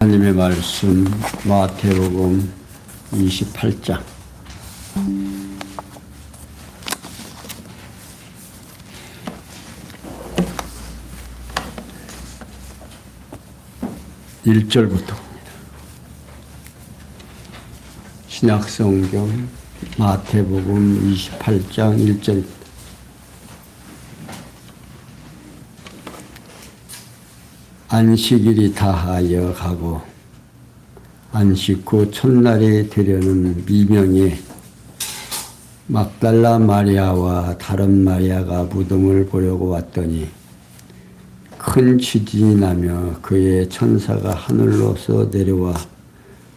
하나님의 말씀 마태복음 28장 1절부터 신약성경 마태복음 28장 1절입니다. 안식일이 다하여 가고 안식 후 첫날이 되려는 미명에 막달라 마리아와 다른 마리아가 무덤을 보려고 왔더니 큰 지진이 나며 그의 천사가 하늘로서 내려와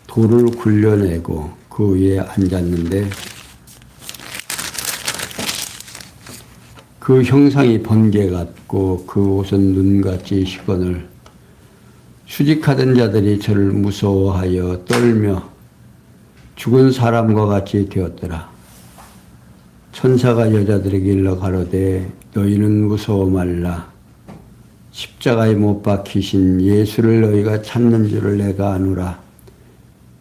돌을 굴려내고 그 위에 앉았는데 그 형상이 번개 같고 그 옷은 눈같이 희거늘 수직하던 자들이 저를 무서워하여 떨며 죽은 사람과 같이 되었더라. 천사가 여자들에게 일러 가로되 너희는 무서워 말라. 십자가에 못 박히신 예수를 너희가 찾는 줄을 내가 아노라.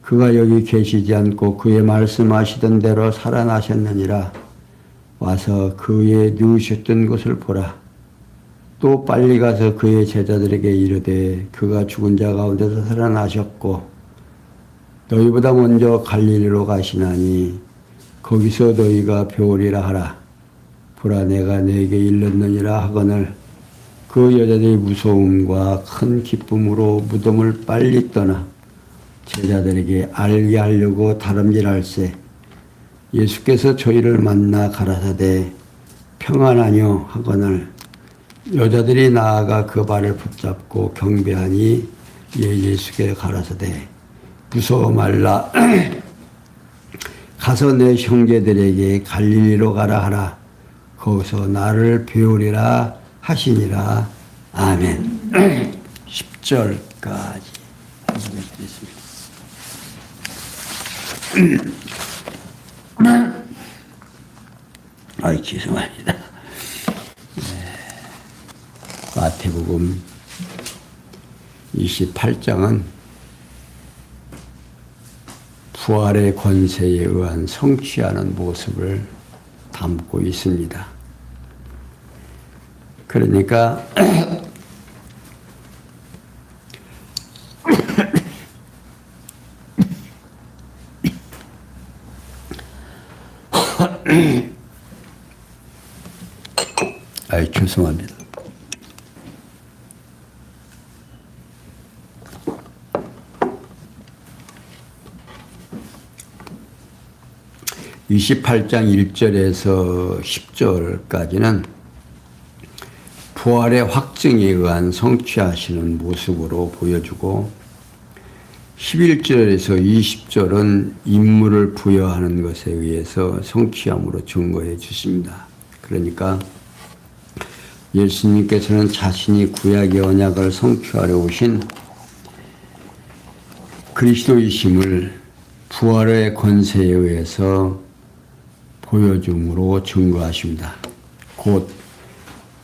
그가 여기 계시지 않고 그의 말씀하시던 대로 살아나셨느니라. 와서 그의 누우셨던 곳을 보라. 또 빨리 가서 그의 제자들에게 이르되 그가 죽은 자 가운데서 살아나셨고 너희보다 먼저 갈릴리로 가시나니 거기서 너희가 배우리라 하라. 보라 내가 너에게 일렀느니라 하거늘 그 여자들의 무서움과 큰 기쁨으로 무덤을 빨리 떠나 제자들에게 알게 하려고 다름질할세. 예수께서 저희를 만나 가라사대 평안하뇨 하거늘 여자들이 나아가 그 발을 붙잡고 경배하니 예수께 가라사대 무서워 말라. 가서 내 형제들에게 갈릴리로 가라 하라. 거기서 나를 배우리라 하시니라. 아멘. 10절까지 말씀드리겠습니다. 아이 죄송합니다. 마태복음 28장은 부활의 권세에 의한 성취하는 모습을 담고 있습니다. 그러니까 아이 죄송합니다. (28장 1절에서 10절까지는) 부활의 확증에 의한 성취하시는 모습으로 보여주고 11절에서 20절은 임무를 부여하는 것에 의해서 성취함으로 증거해 주십니다. 그러니까 예수님께서는 자신이 구약의 언약을 성취하려 오신 그리스도이심을 부활의 권세에 의해서 보여줌으로 증거하십니다. 곧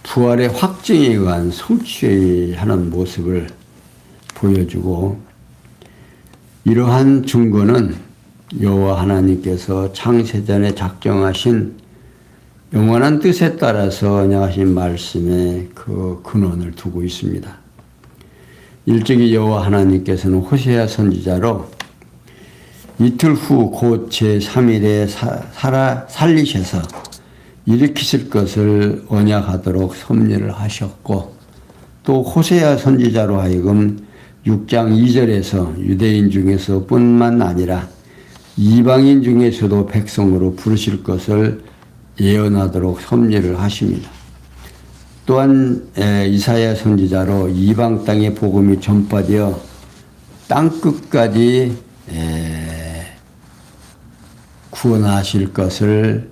부활의 확증에 의한 성취하는 모습을 보여주고 이러한 증거는 여호와 하나님께서 창세전에 작정하신 영원한 뜻에 따라서 언약하신 말씀에 그 근원을 두고 있습니다. 일찍이 여호와 하나님께서는 호세아 선지자로 이틀 후 곧 제3일에 살리셔서 일으키실 것을 언약하도록 섭리를 하셨고 또 호세아 선지자로 하여금 6장 2절에서 유대인 중에서 뿐만 아니라 이방인 중에서도 백성으로 부르실 것을 예언하도록 섭리를 하십니다. 또한 이사야 선지자로 이방 땅의 복음이 전파되어 땅끝까지 구원하실 것을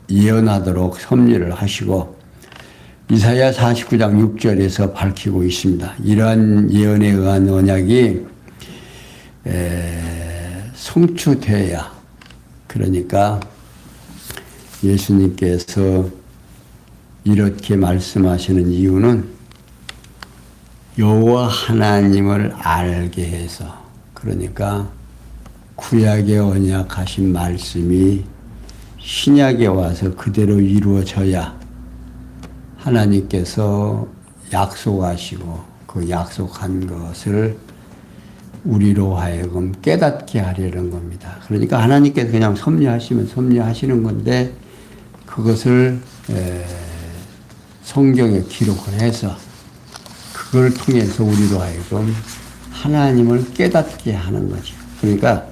예언하도록 섭리를 하시고 이사야 49장 6절에서 밝히고 있습니다. 이러한 예언에 의한 언약이 성취되어야, 그러니까 예수님께서 이렇게 말씀하시는 이유는 여호와 하나님을 알게 해서, 그러니까 구약에 언약하신 말씀이 신약에 와서 그대로 이루어져야 하나님께서 약속하시고 그 약속한 것을 우리로 하여금 깨닫게 하려는 겁니다. 그러니까 하나님께서 그냥 섭리하시면 섭리하시는 건데, 그것을 성경에 기록을 해서 그걸 통해서 우리로 하여금 하나님을 깨닫게 하는 거죠. 그러니까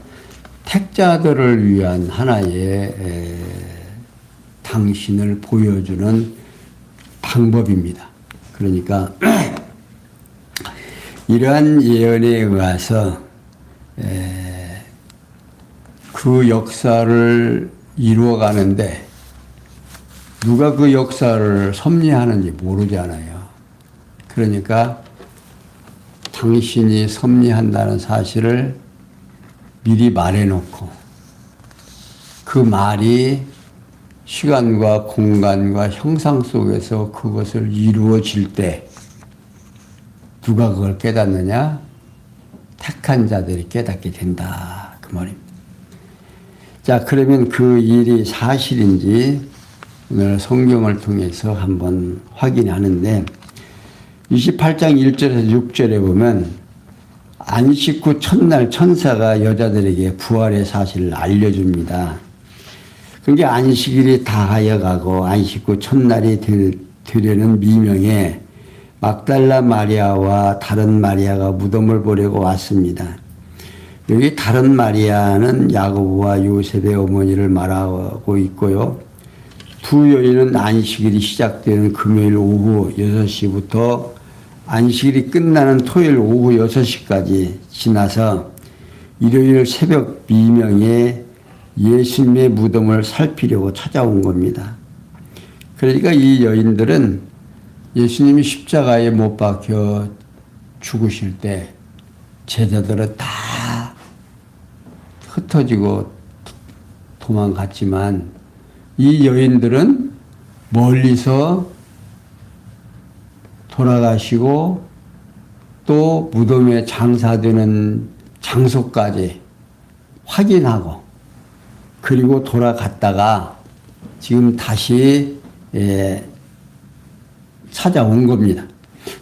택자들을 위한 하나의 당신을 보여주는 방법입니다. 그러니까 이러한 예언에 의해서 그 역사를 이루어가는데 누가 그 역사를 섭리하는지 모르잖아요. 그러니까 당신이 섭리한다는 사실을 미리 말해놓고 그 말이 시간과 공간과 형상 속에서 그것을 이루어질 때 누가 그걸 깨닫느냐? 택한 자들이 깨닫게 된다. 그 말입니다. 자, 그러면 그 일이 사실인지 오늘 성경을 통해서 한번 확인하는데, 28장 1절에서 6절에 보면 안식 후 첫날 천사가 여자들에게 부활의 사실을 알려줍니다. 그게 안식일이 다하여 가고 안식 후 첫날이 되려는 미명에 막달라 마리아와 다른 마리아가 무덤을 보려고 왔습니다. 여기 다른 마리아는 야고보와 요셉의 어머니를 말하고 있고요. 두 여인은 안식일이 시작되는 금요일 오후 6시부터 안식일이 끝나는 토요일 오후 6시까지 지나서 일요일 새벽 미명에 예수님의 무덤을 살피려고 찾아온 겁니다. 그러니까 이 여인들은 예수님이 십자가에 못 박혀 죽으실 때 제자들은 다 흩어지고 도망갔지만 이 여인들은 멀리서 돌아가시고 또 무덤에 장사되는 장소까지 확인하고 그리고 돌아갔다가 지금 다시 찾아온 겁니다.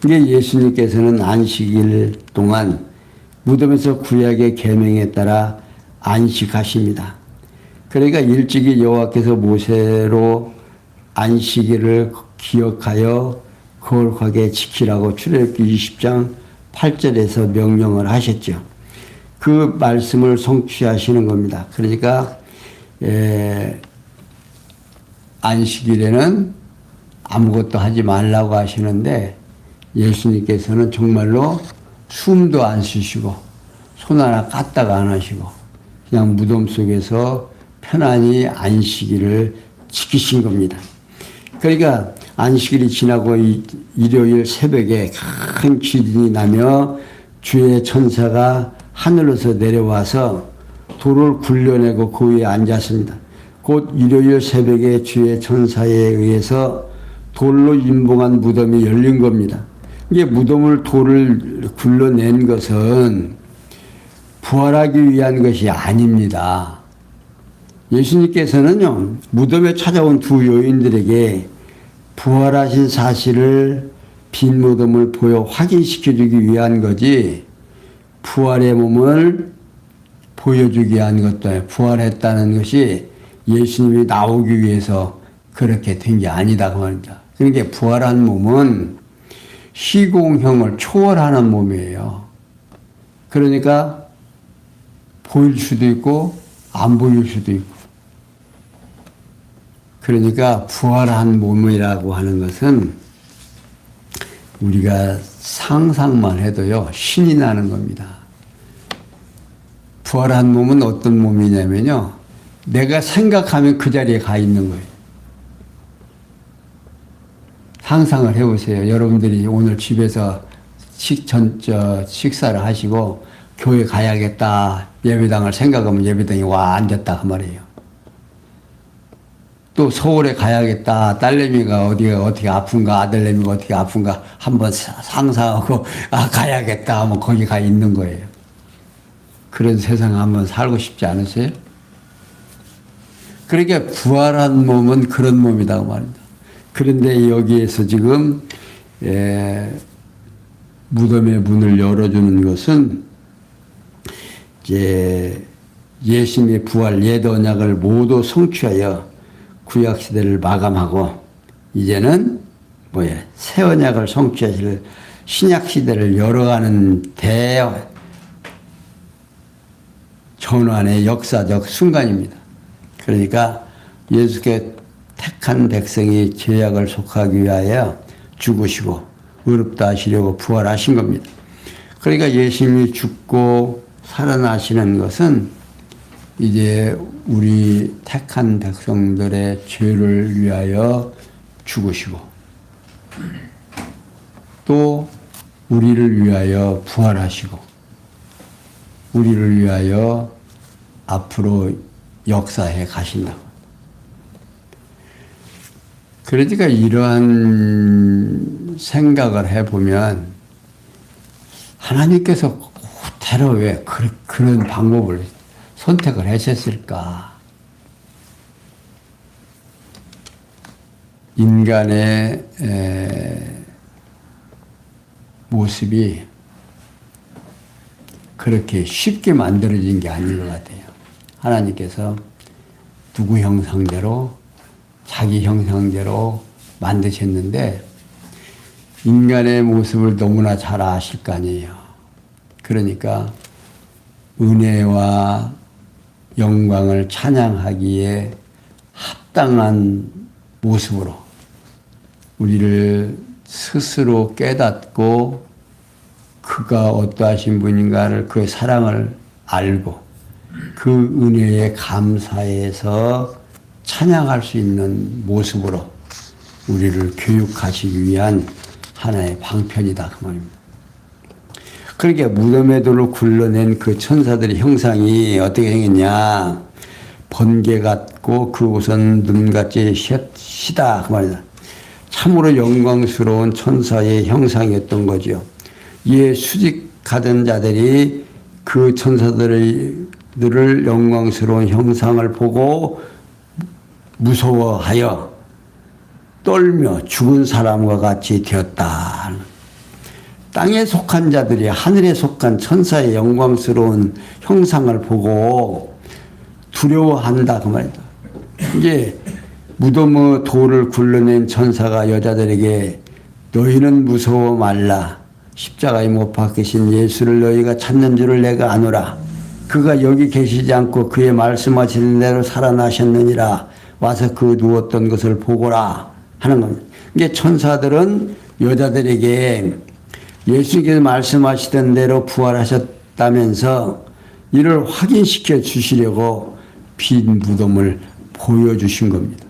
이게 예수님께서는 안식일 동안 무덤에서 구약의 계명에 따라 안식하십니다. 그러니까 일찍이 여호와께서 모세로 안식일을 기억하여 거룩하게 지키라고 출애굽기 20장 8절에서 명령을 하셨죠. 그 말씀을 성취하시는 겁니다. 그러니까 안식일에는 아무것도 하지 말라고 하시는데 예수님께서는 정말로 숨도 안 쉬시고 손 하나 까딱 안 하시고 그냥 무덤 속에서 편안히 안식일을 지키신 겁니다. 그러니까 안식일이 지나고 일요일 새벽에 큰 기린이 나며 주의 천사가 하늘에서 내려와서 돌을 굴려내고 그 위에 앉았습니다. 곧 일요일 새벽에 주의 천사에 의해서 돌로 임봉한 무덤이 열린 겁니다. 이게 무덤을 돌을 굴러낸 것은 부활하기 위한 것이 아닙니다. 예수님께서는요, 무덤에 찾아온 두 여인들에게 부활하신 사실을 빈 무덤을 보여 확인시켜주기 위한 거지, 부활의 몸을 보여주기 위한 것도 아니에요. 부활했다는 것이 예수님이 나오기 위해서 그렇게 된 게 아니다 그 말입니다. 그러니까 부활한 몸은 시공형을 초월하는 몸이에요. 그러니까 보일 수도 있고 안 보일 수도 있고. 그러니까 부활한 몸이라고 하는 것은 우리가 상상만 해도요 신이 나는 겁니다. 부활한 몸은 어떤 몸이냐면요, 내가 생각하면 그 자리에 가 있는 거예요. 상상을 해보세요. 여러분들이 오늘 집에서 식사를 하시고 교회 가야겠다 예배당을 생각하면 예배당에 와 앉았다 그 말이에요. 또 서울에 가야겠다. 딸내미가 어디가 어떻게 아픈가, 아들내미가 어떻게 아픈가 한번 상상하고 가야겠다 하면 거기 가 있는 거예요. 그런 세상 한번 살고 싶지 않으세요? 그러니까 부활한 몸은 그런 몸이다 말입니다. 그런데 여기에서 지금 무덤의 문을 열어주는 것은 이제 예수님의 부활 옛 언약을 모두 성취하여 구약 시대를 마감하고 이제는 새 언약을 성취하실 신약 시대를 열어가는 대전환의 역사적 순간입니다. 그러니까 예수께 택한 백성이 죄악을 속하기 위하여 죽으시고 의롭다 하시려고 부활하신 겁니다. 그러니까 예수님이 죽고 살아나시는 것은 이제 우리 택한 백성들의 죄를 위하여 죽으시고 또 우리를 위하여 부활하시고 우리를 위하여 앞으로 역사해 가신다고. 그러니까 이러한 생각을 해보면 하나님께서 대로 왜 그런 방법을 선택을 하셨을까? 인간의 모습이 그렇게 쉽게 만들어진 게 아닌 것 같아요. 하나님께서 누구 형상대로 자기 형상대로 만드셨는데 인간의 모습을 너무나 잘 아실 거 아니에요. 그러니까 은혜와 영광을 찬양하기에 합당한 모습으로 우리를 스스로 깨닫고 그가 어떠하신 분인가를 그의 사랑을 알고 그 은혜에 감사해서 찬양할 수 있는 모습으로 우리를 교육하시기 위한 하나의 방편이다 그 말입니다. 그러니까 무덤의 돌을 굴러낸 그 천사들의 형상이 어떻게 생겼냐? 번개 같고 그 옷은 눈같이 시다 그 말이다. 참으로 영광스러운 천사의 형상이었던 거죠. 이에 수직하던 자들이 그 천사들을 영광스러운 형상을 보고 무서워하여 떨며 죽은 사람과 같이 되었다. 땅에 속한 자들이 하늘에 속한 천사의 영광스러운 형상을 보고 두려워한다 그 말이다. 이제 무덤의 돌을 굴러낸 천사가 여자들에게 너희는 무서워 말라. 십자가에 못 박히신 예수를 너희가 찾는 줄을 내가 아노라. 그가 여기 계시지 않고 그의 말씀하시는 대로 살아나셨느니라. 와서 그 누웠던 것을 보거라 하는 겁니다. 이게 천사들은 여자들에게 예수님께서 말씀하시던 대로 부활하셨다면서 이를 확인시켜 주시려고 빈 무덤을 보여주신 겁니다.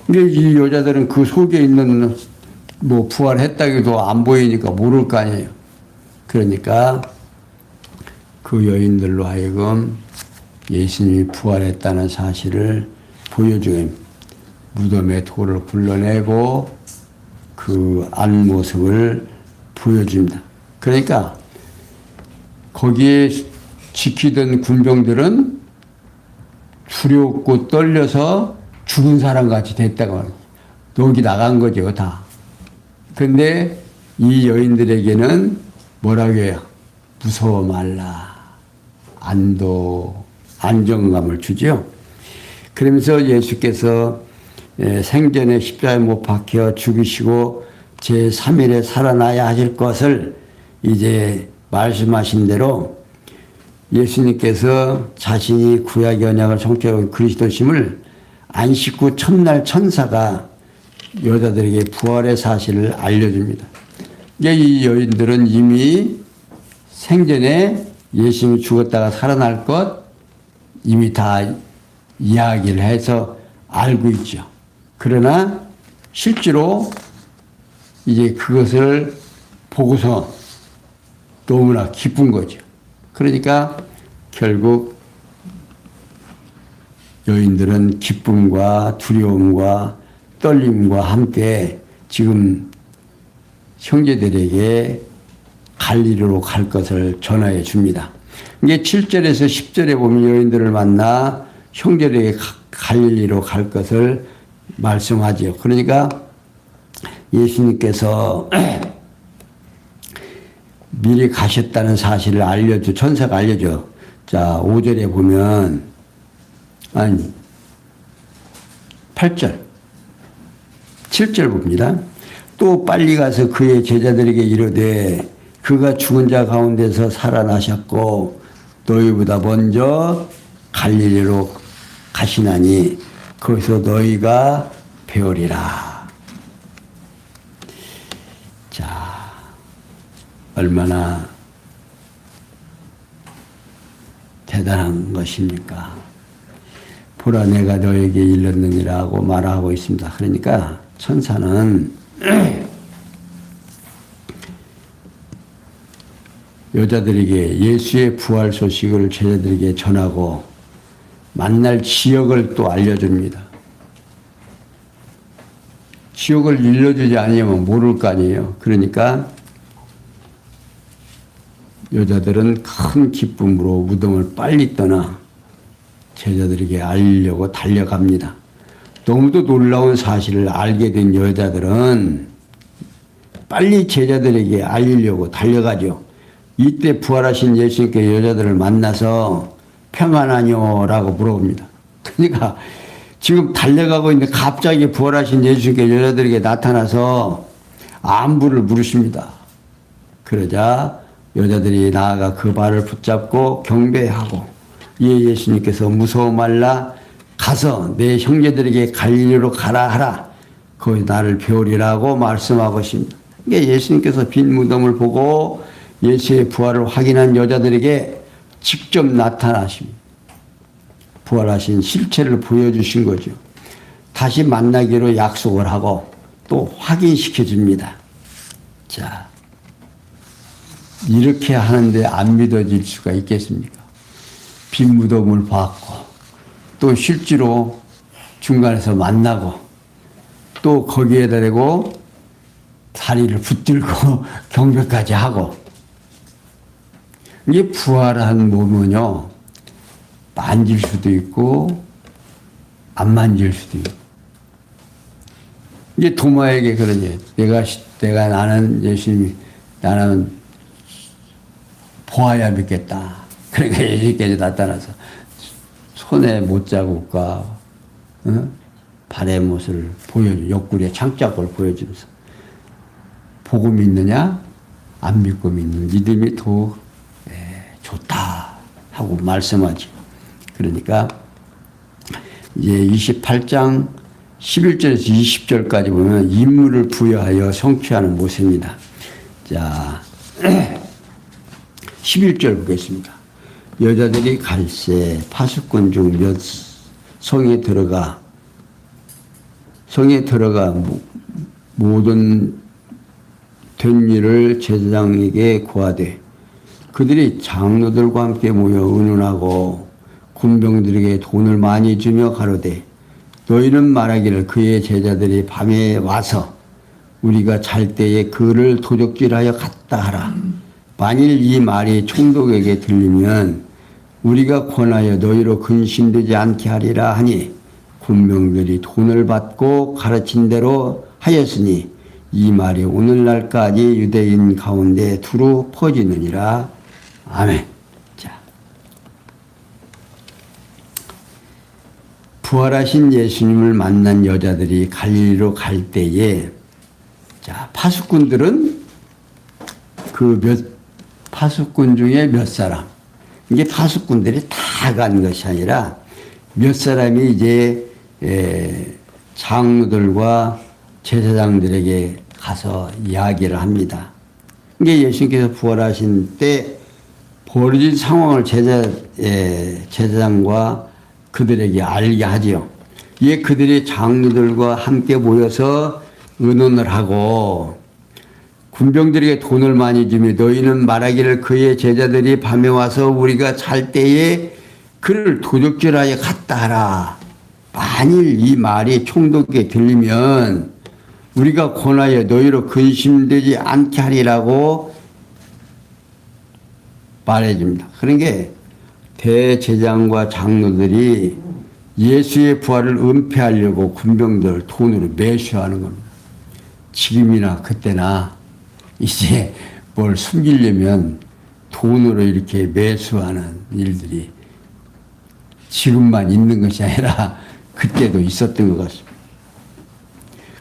근데 이 여자들은 그 속에 있는 부활했다기도 안 보이니까 모를 거 아니에요. 그러니까 그 여인들로 하여금 예수님이 부활했다는 사실을 보여주는 무덤의 돌을 굴러내고 그 안모습을 보여줍니다. 그러니까 거기에 지키던 군병들은 두렵고 떨려서 죽은 사람같이 됐다고 합니다. 녹이 나간 거죠, 다. 근데 이 여인들에게는 뭐라고 해요? 무서워 말라. 안정감을 주죠. 그러면서 예수께서 생전에 십자가에 못 박혀 죽으시고 제3일에 살아나야 하실 것을 이제 말씀하신 대로 예수님께서 자신이 구약 언약을 성취하고 그리스도심을 안식 후 첫날 천사가 여자들에게 부활의 사실을 알려줍니다. 이 여인들은 이미 생전에 예수님이 죽었다가 살아날 것 이미 다 이야기를 해서 알고 있죠. 그러나 실제로 이제 그것을 보고서 너무나 기쁜 거죠. 그러니까 결국 여인들은 기쁨과 두려움과 떨림과 함께 지금 형제들에게 갈릴리로 갈 것을 전하여 줍니다. 이게 7절에서 10절에 보면 여인들을 만나 형제들에게 갈릴리로 갈 것을 말씀하지요. 그러니까 예수님께서 미리 가셨다는 사실을 알려줘, 천사가 알려줘. 자, 5절에 보면, 아니, 8절, 7절 봅니다. 또 빨리 가서 그의 제자들에게 이르되 그가 죽은 자 가운데서 살아나셨고 너희보다 먼저 갈릴리로 가시나니 거기서 너희가 배우리라. 자, 얼마나 대단한 것입니까? 보라 내가 너에게 일렀느니라고 말하고 있습니다. 그러니까 천사는 여자들에게 예수의 부활 소식을 제자들에게 전하고 만날 지역을 또 알려줍니다. 지역을 일러주지 않으면 모를 거 아니에요. 그러니까 여자들은 큰 기쁨으로 무덤을 빨리 떠나 제자들에게 알리려고 달려갑니다. 너무도 놀라운 사실을 알게 된 여자들은 빨리 제자들에게 알리려고 달려가죠. 이때 부활하신 예수님께 여자들을 만나서 평안하뇨라고 물어봅니다. 그러니까 지금 달려가고 있는데 갑자기 부활하신 예수님께 여자들에게 나타나서 안부를 물으십니다. 그러자 여자들이 나아가 그 발을 붙잡고 경배하고 이에 예수님께서 무서워 말라 가서 내 형제들에게 갈릴리로 가라 하라. 거기 나를 배우리라고 말씀하고 있습니다. 이게 예수님께서 빈 무덤을 보고 예수의 부활을 확인한 여자들에게 직접 나타나십니다. 부활하신 실체를 보여주신 거죠. 다시 만나기로 약속을 하고 또 확인시켜 줍니다. 자, 이렇게 하는데 안 믿어질 수가 있겠습니까? 빈 무덤을 봤고 또 실제로 중간에서 만나고 또 거기에다 대고 다리를 붙들고 경배까지 하고 이게 부활한 몸은요 만질 수도 있고 안 만질 수도 있고 이제 도마에게 그러지 내가 나는 예수님이 나는 보아야 믿겠다. 그러니까 예수님께서 나타나서 손에 못자국과 발의 못을 보여줘 옆구리에 창자국을 보여주면서 보고 믿느냐 안 믿고 믿는 믿음이 더 좋다 하고 말씀하지. 그러니까 이제 28장 11절에서 20절까지 보면 인물을 부여하여 성취하는 모습입니다. 자 11절 보겠습니다. 여자들이 갈새 파수꾼 중 몇 성에 들어가 모든 된 일을 제사장에게 고하되 그들이 장로들과 함께 모여 의논하고 군병들에게 돈을 많이 주며 가로되 너희는 말하기를 그의 제자들이 밤에 와서 우리가 잘 때에 그를 도적질하여 갔다 하라. 만일 이 말이 총독에게 들리면 우리가 권하여 너희로 근심되지 않게 하리라 하니 군병들이 돈을 받고 가르친 대로 하였으니 이 말이 오늘날까지 유대인 가운데 두루 퍼지느니라. 아멘. 자, 부활하신 예수님을 만난 여자들이 갈릴리로 갈 때에 자 파수꾼들은 파수꾼 중에 몇 사람 이게 파수꾼들이 다 간 것이 아니라 몇 사람이 이제 장로들과 제사장들에게 가서 이야기를 합니다. 이게 예수님께서 부활하신 때 벌어진 상황을 제사장과 그들에게 알게 하지요. 이에 그들이 장로들과 함께 모여서 의논을 하고 군병들에게 돈을 많이 주며 너희는 말하기를 그의 제자들이 밤에 와서 우리가 잘 때에 그를 도적질하여 갔다 하라. 만일 이 말이 총독에게 들리면 우리가 권하여 너희로 근심되지 않게 하리라고 말해줍니다. 그러니까 대제장과 장로들이 예수의 부활을 은폐하려고 군병들을 돈으로 매수하는 겁니다. 지금이나 그때나 이제 뭘 숨기려면 돈으로 이렇게 매수하는 일들이 지금만 있는 것이 아니라 그때도 있었던 것 같습니다.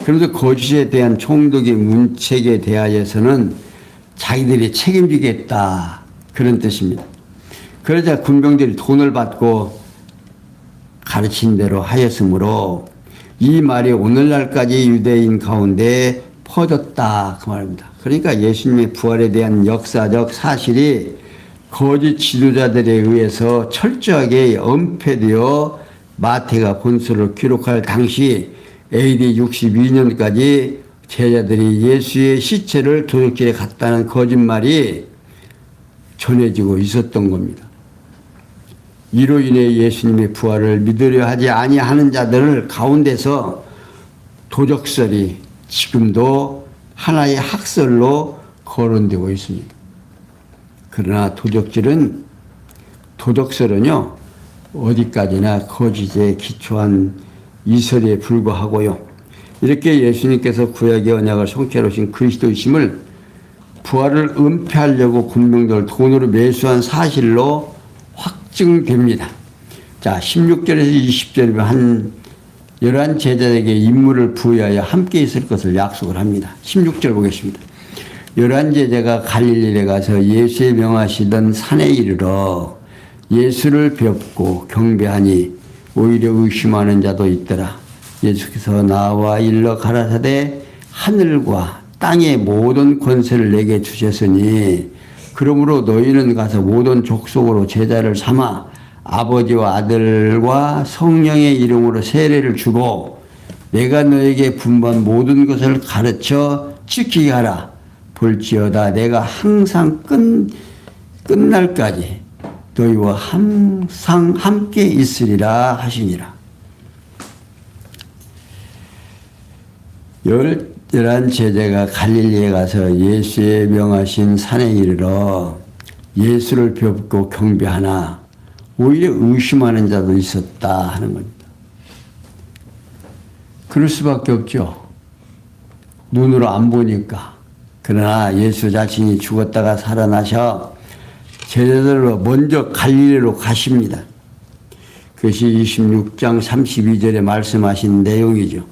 그래서 거짓에 대한 총독의 문책에 대하여서는 자기들이 책임지겠다 그런 뜻입니다. 그러자 군병들이 돈을 받고 가르친 대로 하였으므로 이 말이 오늘날까지 유대인 가운데 퍼졌다 그 말입니다. 그러니까 예수님의 부활에 대한 역사적 사실이 거짓 지도자들에 의해서 철저하게 은폐되어 마태가 본서를 기록할 당시 AD 62년까지 제자들이 예수의 시체를 도적질에 갔다는 거짓말이 전해지고 있었던 겁니다. 이로 인해 예수님의 부활을 믿으려 하지 아니하는 자들 가운데서 도적설이 지금도 하나의 학설로 거론되고 있습니다. 그러나 도적설은요 어디까지나 거짓에 기초한 이설에 불과하고요. 이렇게 예수님께서 구약의 언약을 성취하러 오신 그리스도이심을 부활을 은폐하려고 군병들을 돈으로 매수한 사실로 확증됩니다. 자, 16절에서 20절에 한 11 제자에게 임무를 부여하여 함께 있을 것을 약속을 합니다. 16절 보겠습니다. 11 제자가 갈릴리에 가서 예수의 명하시던 산에 이르러 예수를 뵙고 경배하니 오히려 의심하는 자도 있더라. 예수께서 나와 일러 가라사대 하늘과 땅의 모든 권세를 내게 주셨으니 그러므로 너희는 가서 모든 족속으로 제자를 삼아 아버지와 아들과 성령의 이름으로 세례를 주고 내가 너에게 분부한 모든 것을 가르쳐 지키게 하라. 볼지어다 내가 항상 끝날까지 너희와 항상 함께 있으리라 하시니라. 11 제자가 갈릴리에 가서 예수의 명하신 산에 이르러 예수를 뵙고 경배하나 오히려 의심하는 자도 있었다 하는 겁니다. 그럴 수밖에 없죠. 눈으로 안 보니까. 그러나 예수 자신이 죽었다가 살아나셔 제자들로 먼저 갈릴리로 가십니다. 그것이 26장 32절에 말씀하신 내용이죠.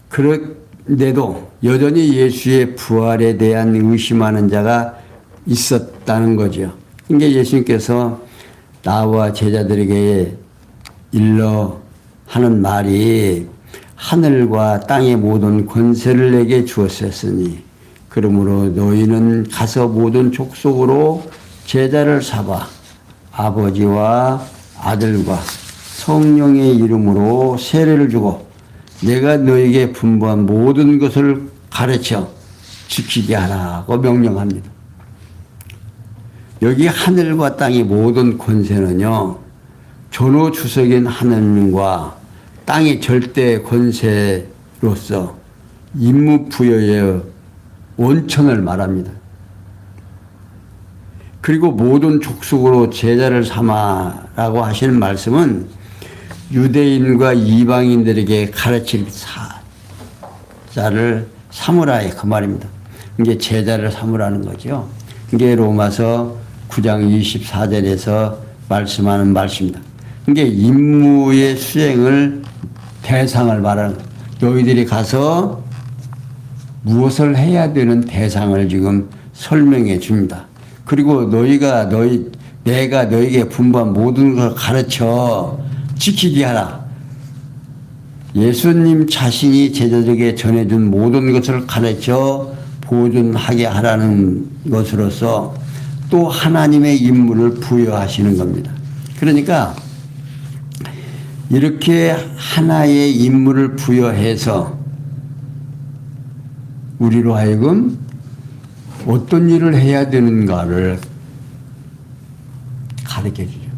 그런데도 여전히 예수의 부활에 대한 의심하는 자가 있었다는 거죠. 그러니까 예수님께서 나와 제자들에게 일러 하는 말이 하늘과 땅의 모든 권세를 내게 주었으니 그러므로 너희는 가서 모든 족속으로 제자를 삼아 아버지와 아들과 성령의 이름으로 세례를 주고 내가 너에게 분부한 모든 것을 가르쳐 지키게 하라고 명령합니다. 여기 하늘과 땅의 모든 권세는요, 전후 주석인 하나님과 땅의 절대 권세로서 임무 부여의 원천을 말합니다. 그리고 모든 족속으로 제자를 삼아라고 하시는 말씀은 유대인과 이방인들에게 가르칠 자를 삼으라 그 말입니다. 이게 제자를 삼으라는 거죠. 이게 로마서 9장 24절에서 말씀하는 말씀입니다. 이게 임무의 수행을 대상을 말하는 거예요. 너희들이 가서 무엇을 해야 되는 대상을 지금 설명해 줍니다. 그리고 내가 너에게 분부한 모든 걸 가르쳐 지키게 하라. 예수님 자신이 제자들에게 전해준 모든 것을 가르쳐 보존하게 하라는 것으로서 또 하나님의 임무를 부여하시는 겁니다. 그러니까 이렇게 하나의 임무를 부여해서 우리로 하여금 어떤 일을 해야 되는가를 가르쳐 주죠.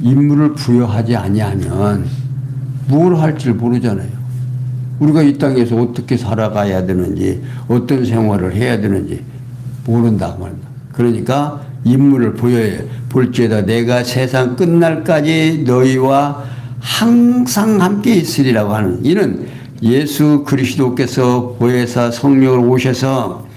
임무를 부여하지 아니하면 뭘 할지 모르잖아요. 우리가 이 땅에서 어떻게 살아가야 되는지, 어떤 생활을 해야 되는지 모른다고 말입니다. 그러니까 인물을 보여야 해요. 볼지어다 내가 세상 끝날까지 너희와 항상 함께 있으리라고 하는, 이는 예수 그리스도께서 보혜사 성령을 오셔서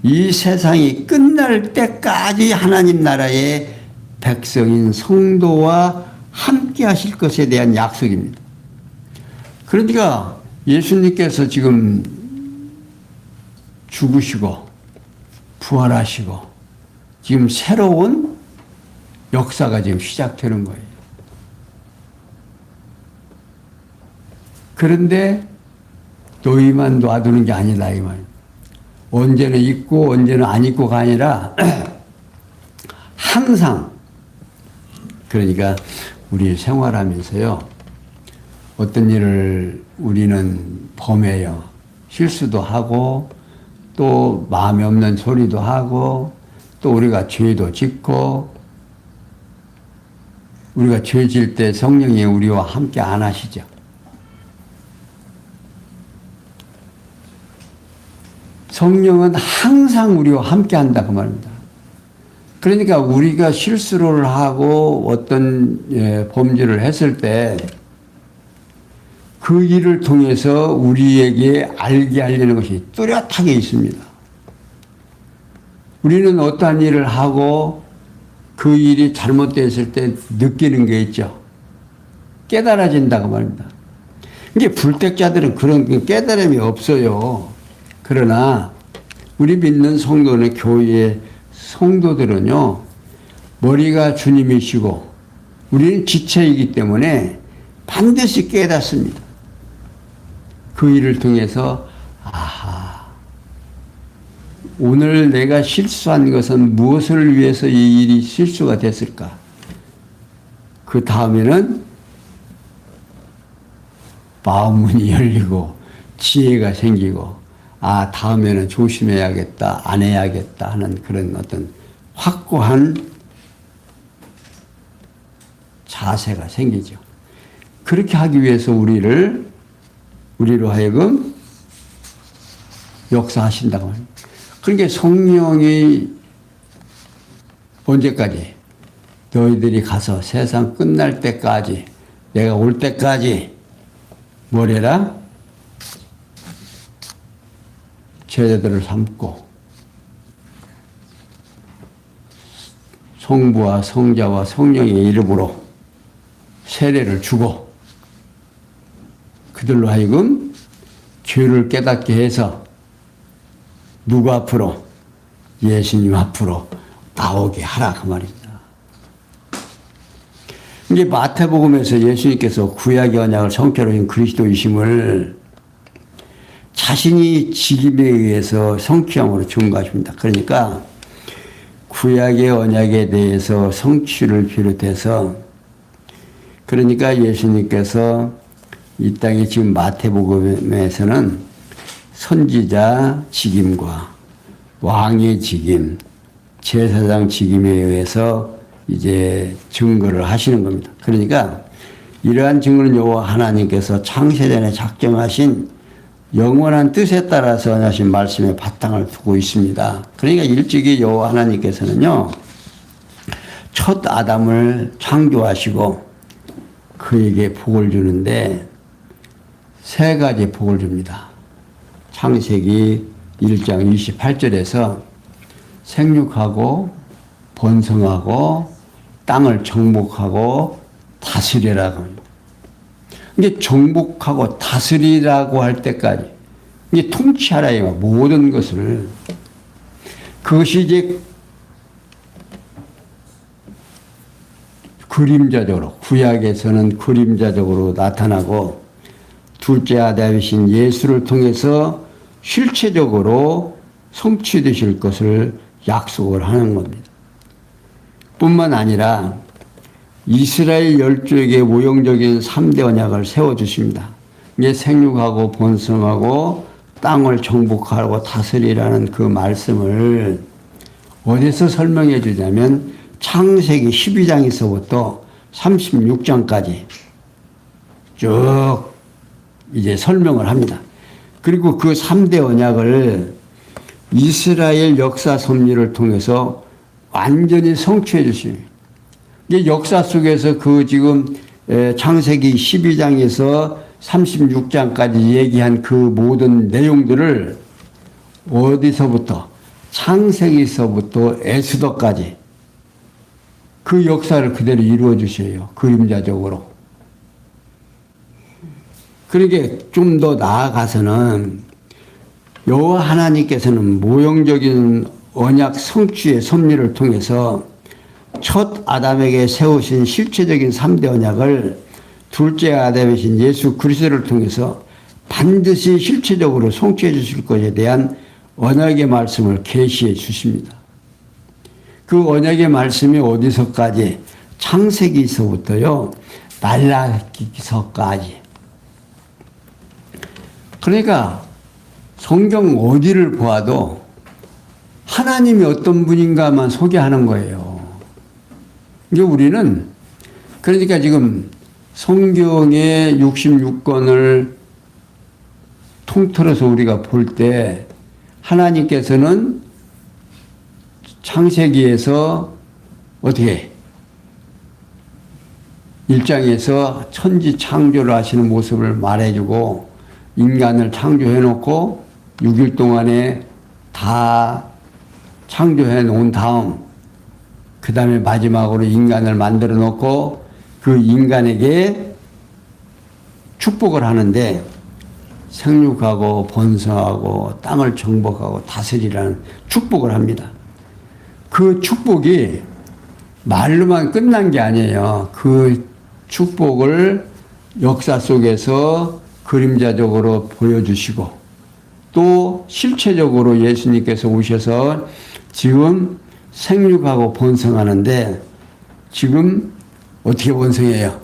이 세상이 끝날 때까지 하나님 나라의 백성인 성도와 함께 하실 것에 대한 약속입니다. 그러니까 예수님께서 지금 죽으시고 부활하시고 지금 새로운 역사가 지금 시작되는 거예요. 그런데 너희만 놔두는 게 아니다 이 말. 언제는 있고 언제는 안 있고가 아니라 항상, 그러니까 우리 생활하면서요, 어떤 일을 우리는 범해요. 실수도 하고 또 마음에 없는 소리도 하고 또 우리가 죄도 짓고, 우리가 죄 질 때 성령이 우리와 함께 안 하시죠. 성령은 항상 우리와 함께 한다고 말입니다. 그러니까 우리가 실수를 하고 어떤 범죄를 했을 때 그 일을 통해서 우리에게 알게 하려는 것이 뚜렷하게 있습니다. 우리는 어떠한 일을 하고 그 일이 잘못됐을 때 느끼는 게 있죠. 깨달아진다고 말입니다. 이게 불택자들은 그런 깨달음이 없어요. 그러나 우리 믿는 성도는, 교회의 성도들은요, 머리가 주님이시고 우리는 지체이기 때문에 반드시 깨닫습니다. 그 일을 통해서 아하, 오늘 내가 실수한 것은 무엇을 위해서 이 일이 실수가 됐을까? 그 다음에는 마음문이 열리고 지혜가 생기고, 아, 다음에는 조심해야겠다, 안 해야겠다 하는 그런 어떤 확고한 자세가 생기죠. 그렇게 하기 위해서 우리로 하여금 역사하신다고 합니다. 그러니까 성령이 언제까지? 너희들이 가서 세상 끝날 때까지, 내가 올 때까지 뭐래라? 제자들을 삼고 성부와 성자와 성령의 이름으로 세례를 주고 그들로 하여금 죄를 깨닫게 해서 누구 앞으로? 예수님 앞으로 나오게 하라 그 말입니다. 이제 마태복음에서 예수님께서 구약의 언약을 성취하러 오신 그리스도이심을 자신이 직임에 의해서 성취함으로 증거하십니다. 그러니까 구약의 언약에 대해서 성취를 비롯해서, 그러니까 예수님께서 이 땅에 지금 마태복음에서는 선지자 직임과 왕의 직임, 제사장 직임에 의해서 이제 증거를 하시는 겁니다. 그러니까 이러한 증거는 여호와 하나님께서 창세전에 작정하신 영원한 뜻에 따라서 하신 말씀에 바탕을 두고 있습니다. 그러니까 일찍이 여호와 하나님께서는요, 첫 아담을 창조하시고 그에게 복을 주는데 세 가지 복을 줍니다. 창세기 1장 28절에서 생육하고 번성하고 땅을 정복하고 다스리라고 합니다. 이게 정복하고 다스리라고 할 때까지 이제 통치하라 이 모든 것을, 그것이 이제 그림자적으로, 구약에서는 그림자적으로 나타나고 둘째 아담이신 예수를 통해서 실체적으로 성취되실 것을 약속을 하는 겁니다. 뿐만 아니라 이스라엘 열조에게 모형적인 3대 언약을 세워주십니다. 이게 생육하고 번성하고 땅을 정복하고 다스리라는 그 말씀을 어디서 설명해 주냐면 창세기 12장에서부터 36장까지 쭉 이제 설명을 합니다. 그리고 그 3대 언약을 이스라엘 역사 섭리를 통해서 완전히 성취해 주시는, 이게 역사 속에서 그 지금 창세기 12장에서 36장까지 얘기한 그 모든 내용들을 어디서부터 창세기서부터 에스더까지 그 역사를 그대로 이루어 주셔요. 그림자적으로. 그러니까 좀 더 나아가서는 여호와 하나님께서는 모형적인 언약 성취의 섭리를 통해서 첫 아담에게 세우신 실체적인 3대 언약을 둘째 아담이신 예수 그리스도를 통해서 반드시 실체적으로 성취해 주실 것에 대한 언약의 말씀을 계시해 주십니다. 그 언약의 말씀이 어디서까지? 창세기서부터요, 말라기서까지. 그러니까 성경 어디를 보아도 하나님이 어떤 분인가만 소개하는 거예요. 이게 우리는 그러니까 지금 성경의 66권을 통틀어서 우리가 볼 때 하나님께서는 창세기에서 어떻게 1장에서 천지 창조를 하시는 모습을 말해주고 인간을 창조해 놓고 6일 동안에 다 창조해 놓은 다음 그 다음에 마지막으로 인간을 만들어 놓고 그 인간에게 축복을 하는데 생육하고 번성하고 땅을 정복하고 다스리라는 축복을 합니다. 그 축복이 말로만 끝난 게 아니에요. 그 축복을 역사 속에서 그림자적으로 보여주시고 또 실체적으로 예수님께서 오셔서 지금 생육하고 번성하는데 지금 어떻게 번성해요?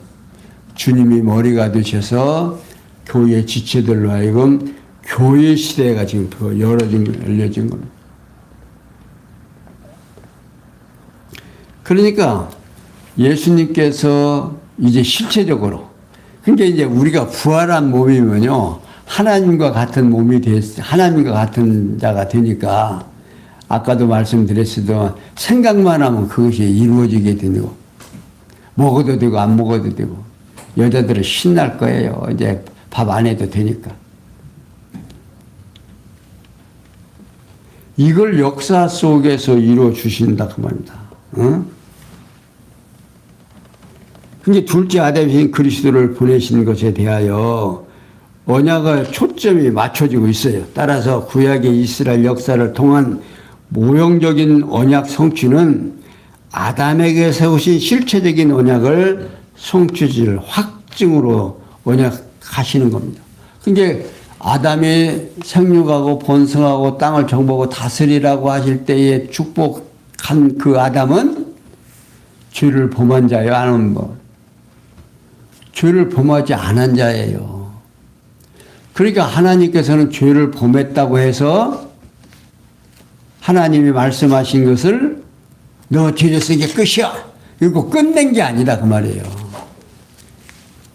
주님이 머리가 되셔서 교회 지체들로 하여금 교회 시대가 지금 열려진 겁니다. 그러니까 예수님께서 이제 실체적으로, 그러니까 이제 우리가 부활한 몸이면요, 하나님과 같은 몸이 하나님과 같은 자가 되니까 아까도 말씀드렸어도 생각만 하면 그것이 이루어지게 되고 먹어도 되고 안 먹어도 되고 여자들은 신날 거예요. 이제 밥 안 해도 되니까. 이걸 역사 속에서 이루어 주신다 그 말입니다. 응? 근데 둘째 아담이신 그리스도를 보내신 것에 대하여 언약의 초점이 맞춰지고 있어요. 따라서 구약의 이스라엘 역사를 통한 모형적인 언약 성취는 아담에게 세우신 실체적인 언약을 성취질 확증으로 언약하시는 겁니다. 그러니까 아담이 생육하고 번성하고 땅을 정복하고 다스리라고 하실 때에 축복한 그 아담은 죄를 범한 자예요? 아니면 죄를 범하지 않은 자예요. 그러니까 하나님께서는 죄를 범했다고 해서 하나님이 말씀하신 것을 너 죄졌으니까 끝이야. 이거 끝낸 게 아니다 그 말이에요.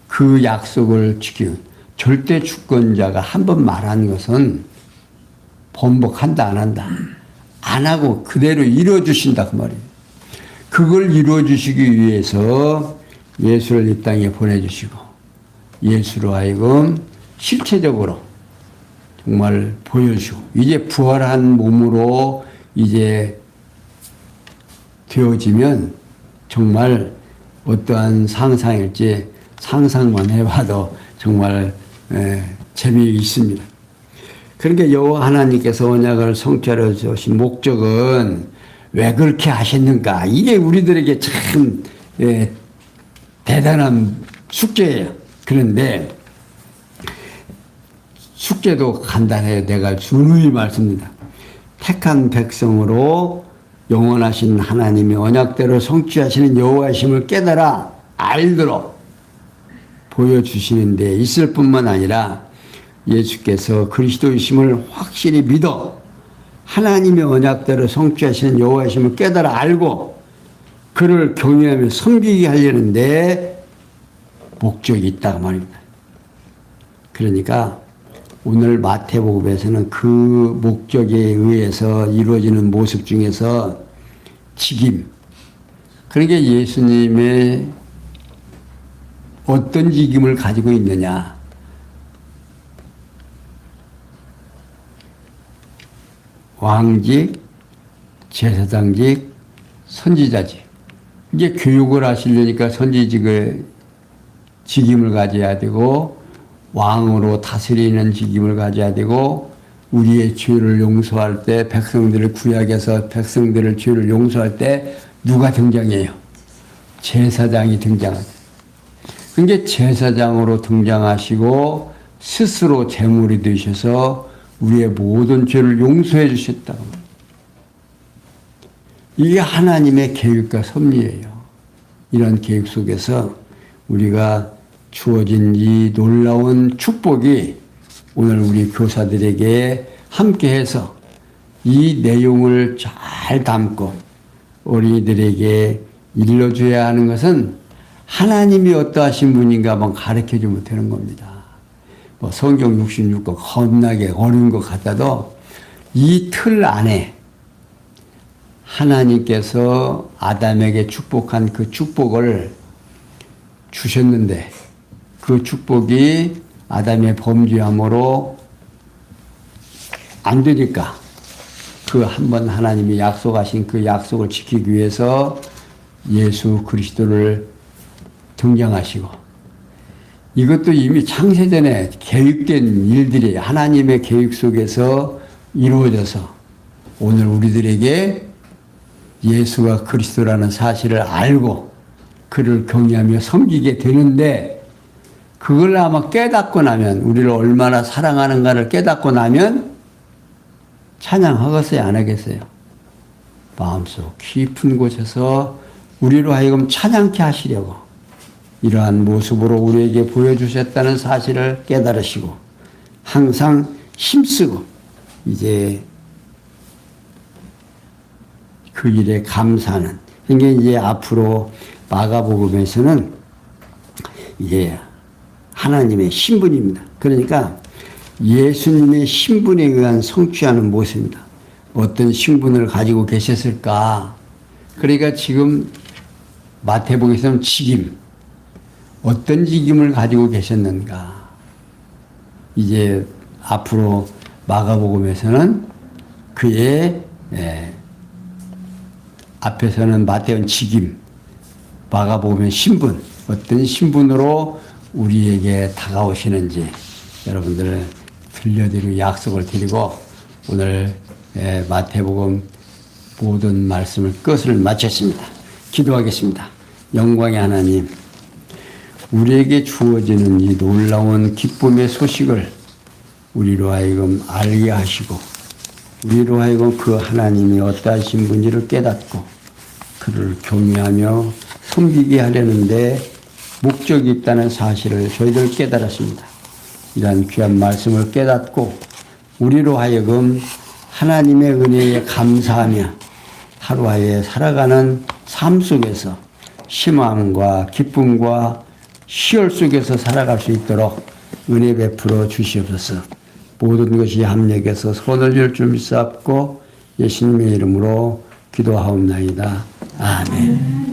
그 약속을 지키고 절대 주권자가 한 번 말한 것은 번복한다 안 한다. 안 하고 그대로 이루어주신다 그 말이에요. 그걸 이루어주시기 위해서 예수를 이 땅에 보내주시고 예수로 하여금 실체적으로 정말 보여주시고 이제 부활한 몸으로 이제 되어지면 정말 어떠한 상상일지 상상만 해봐도 정말 재미있습니다. 그러니까 여호와 하나님께서 언약을 성취하려 주신 목적은 왜 그렇게 하셨는가? 이게 우리들에게 참 대단한 숙제예요. 그런데 숙제도 간단해요. 내가 준우히 말씀드립니다. 택한 백성으로 영원하신 하나님의 언약대로 성취하시는 여호와이심을 깨달아 알도록 보여주시는 데 있을 뿐만 아니라 예수께서 그리스도이심을 확실히 믿어 하나님의 언약대로 성취하시는 여호와이심을 깨달아 알고 그를 경외하며 섬기게 하려는데 목적이 있다고 말입니다. 그러니까 오늘 마태복음에서는 그 목적에 의해서 이루어지는 모습 중에서 직임, 그러니까 예수님의 어떤 직임을 가지고 있느냐. 왕직, 제사장직, 선지자직. 이제 교육을 하시려니까 선지직을 직임을 가져야 되고 왕으로 다스리는 직임을 가져야 되고 우리의 죄를 용서할 때 백성들을 구약해서 백성들의 죄를 용서할 때 누가 등장해요? 제사장이 등장하죠. 그러니까 제사장으로 등장하시고 스스로 제물이 되셔서 우리의 모든 죄를 용서해 주셨다고. 이게 하나님의 계획과 섭리예요. 이런 계획 속에서 우리가 주어진 이 놀라운 축복이 오늘 우리 교사들에게 함께해서 이 내용을 잘 담고 어린이들에게 일러줘야 하는 것은 하나님이 어떠하신 분인가 한번 가르쳐주면 되는 겁니다. 뭐 성경 66권 겁나게 어려운 것 같아도 이 틀 안에 하나님께서 아담에게 축복한 그 축복을 주셨는데 그 축복이 아담의 범죄함으로 안 되니까 그 한 번 하나님이 약속하신 그 약속을 지키기 위해서 예수 그리스도를 등장하시고 이것도 이미 창세전에 계획된 일들이 하나님의 계획 속에서 이루어져서 오늘 우리들에게 예수가 그리스도라는 사실을 알고 그를 경외하며 섬기게 되는데 그걸 아마 깨닫고 나면 우리를 얼마나 사랑하는가를 깨닫고 나면 찬양하겠어요? 안 하겠어요? 마음속 깊은 곳에서 우리로 하여금 찬양케 하시려고 이러한 모습으로 우리에게 보여주셨다는 사실을 깨달으시고 항상 힘쓰고 이제 그 일에 감사하는. 이게 이제 앞으로 마가복음에서는 이제 하나님의 신분입니다. 그러니까 예수님의 신분에 의한 성취하는 모습입니다. 어떤 신분을 가지고 계셨을까? 그러니까 지금 마태복음에서는 직임, 어떤 직임을 가지고 계셨는가? 이제 앞으로 마가복음에서는 그의 앞에서는 마태는 직임, 마가복음은 신분, 어떤 신분으로 우리에게 다가오시는지 여러분들 들려드리고 약속을 드리고 오늘 마태복음 모든 말씀을 끝을 마쳤습니다. 기도하겠습니다. 영광의 하나님, 우리에게 주어지는 이 놀라운 기쁨의 소식을 우리로 하여금 알게 하시고 우리로 하여금 그 하나님이 어떠하신 분인지를 깨닫고 그를 경외하며 섬기게 하려는데 목적이 있다는 사실을 저희들 깨달았습니다. 이러한 귀한 말씀을 깨닫고 우리로 하여금 하나님의 은혜에 감사하며 하루하루에 살아가는 삶 속에서 희망과 기쁨과 희열 속에서 살아갈 수 있도록 은혜 베풀어 주시옵소서. 모든 것이 합력해서 손을 열 줄 믿사옵고 예수님의 이름으로 기도하옵나이다. 아멘.